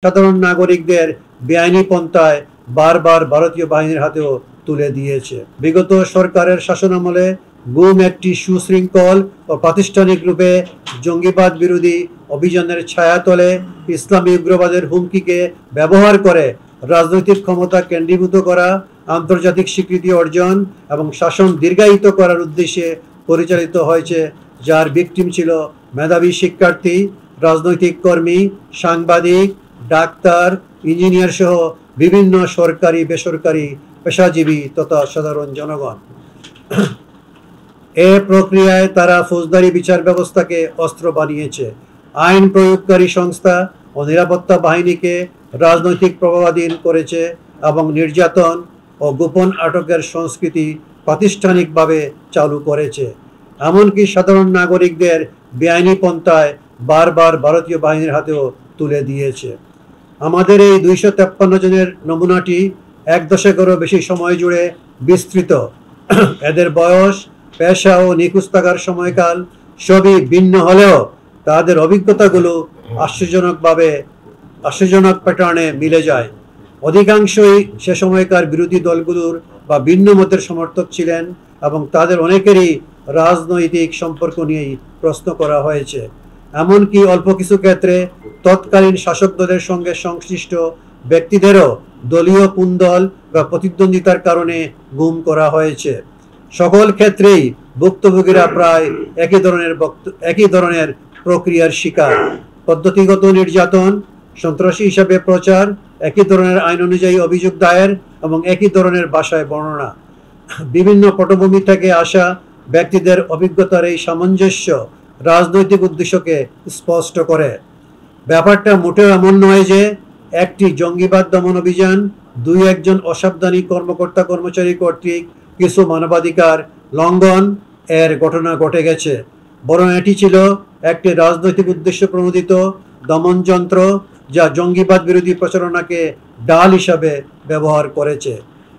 সাধারণ নাগরিকদের বেআইনি পন্থায় বারবার ভারতীয় বাহিনীর হাতেও তুলে দিয়েছে। বিগত সরকারের শাসনামলে গুম একটি সুশৃঙ্খল ও প্রাতিষ্ঠানিক রূপে জঙ্গিবাদ বিরোধী অভিযানের ছায়াতলে ইসলামী উগ্রবাদের হুমকিকে ব্যবহার করে রাজনৈতিক ক্ষমতা কেন্দ্রীভূত করা, আন্তর্জাতিক স্বীকৃতি অর্জন এবং শাসন দীর্ঘায়িত করার উদ্দেশ্যে পরিচালিত হয়েছে, যার ভিকটিম ছিল মেধাবী শিক্ষার্থী, রাজনৈতিক কর্মী, সাংবাদিক, ডাক্তার, ইঞ্জিনিয়ার সহ বিভিন্ন সরকারি বেসরকারি পেশাজীবী তথা সাধারণ জনগণ। এ প্রক্রিয়ায় তারা ফৌজদারি বিচার ব্যবস্থাকে অস্ত্র বানিয়েছে, আইন প্রয়োগকারী সংস্থা ও নিরাপত্তা বাহিনীকে রাজনৈতিক প্রভাবাধীন করেছে এবং নির্যাতন ও গোপন আটকের সংস্কৃতি প্রাতিষ্ঠানিকভাবে চালু করেছে। এমনকি সাধারণ নাগরিকদের বেআইনি পন্থায় বারবার ভারতীয় বাহিনীর হাতেও তুলে দিয়েছে। আমাদের এই 253 জনের নমুনাটি 1 দশকেরও বেশি সময় জুড়ে বিস্তৃত। এদের বয়স, পেশা ও নিখোঁজ থাকার সময়কাল সবই ভিন্ন হলেও তাদের অভিজ্ঞতাগুলো আশ্চর্যজনক প্যাটার্নে মিলে যায়। অধিকাংশই সে সময়কার বিরোধী দলগুলোর বা ভিন্ন মতের সমর্থক ছিলেন এবং তাদের অনেকেরই রাজনৈতিক সম্পর্ক নিয়েই প্রশ্ন করা হয়েছে। এমনকি অল্প কিছু ক্ষেত্রে তৎকালীন শাসক দলের সঙ্গে সংশ্লিষ্ট ব্যক্তিদেরও দলীয় কুন্দল বা প্রতিদ্বন্দ্বিতার কারণে গুম করা হয়েছে। সকল ক্ষেত্রেই ভুক্তভোগীরা প্রায় একই ধরনের প্রক্রিয়ার শিকার। পদ্ধতিগত নির্যাতন, সন্ত্রাসী হিসাবে প্রচার, একই ধরনের আইন অনুযায়ী অভিযোগ দায়ের এবং একই ধরনের ভাষায় বর্ণনা। বিভিন্ন পটভূমি থেকে আসা ব্যক্তিদের অভিজ্ঞতার এই সামঞ্জস্য রাজনৈতিক উদ্দেশ্যকে স্পষ্ট করে। ব্যাপারটা মোটেও এমন নয় যে একটি জঙ্গিবাদ দমন অভিযান 2-1 জন অসাবধানী কর্মকর্তা কর্মচারী কর্তৃক কিছু মানবাধিকার লঙ্ঘন এর ঘটনা ঘটে গেছে, বরং এটি ছিল একটি রাজনৈতিক উদ্দেশ্য প্রণোদিত দমনযন্ত্র যা জঙ্গিবাদ বিরোধী প্রচারণাকে ডাল হিসাবে ব্যবহার করেছে।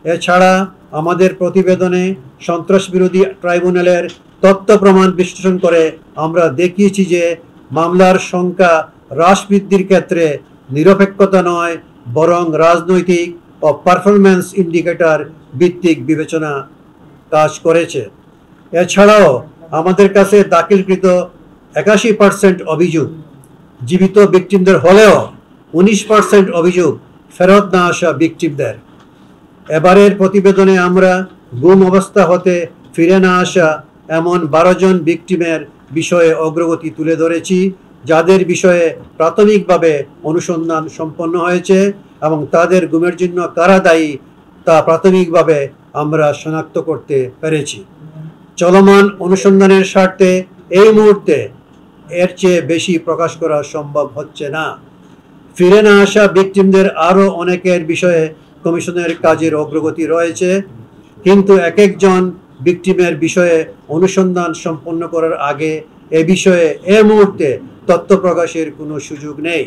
এছাড়া আমাদের প্রতিবেদনে সন্ত্রাস বিরোধী ট্রাইব্যুনালের তথ্য প্রমাণ বিশ্লেষণ করে আমরা দেখিয়েছি যে মামলার সংখ্যা হ্রাস বৃদ্ধির ক্ষেত্রে নিরপেক্ষতা নয়, বরং রাজনৈতিক ও পারফরম্যান্স ইন্ডিকেটর ভিত্তিক বিবেচনা কাজ করেছে। এছাড়াও আমাদের কাছে দাখিলকৃত 81% অভিযোগ জীবিত ভিকটিমদের হলেও 19% অভিযোগ ফেরত না আসা ভিকটিমদের। এবারের প্রতিবেদনে আমরা গুম অবস্থা হতে ফিরে না আসা এমন 12 জন ভিকটিমের বিষয়ে অগ্রগতি তুলে ধরেছি, যাদের বিষয়ে প্রাথমিকভাবে অনুসন্ধান সম্পন্ন হয়েছে এবং তাদের গুমের জন্য কারা দায়ী তা প্রাথমিকভাবে আমরা শনাক্ত করতে পেরেছি। চলমান অনুসন্ধানের স্বার্থে এই মুহূর্তে এর চেয়ে বেশি প্রকাশ করা সম্ভব হচ্ছে না। ফিরে না আসা ভিকটিমদের আরও অনেকের বিষয়ে কমিশনের কাজের অগ্রগতি রয়েছে, কিন্তু এক একজন ভিকটিমের বিষয়ে অনুসন্ধান সম্পন্ন করার আগে এ বিষয়ে এ মুহূর্তে তথ্য প্রকাশের কোনো সুযোগ নেই।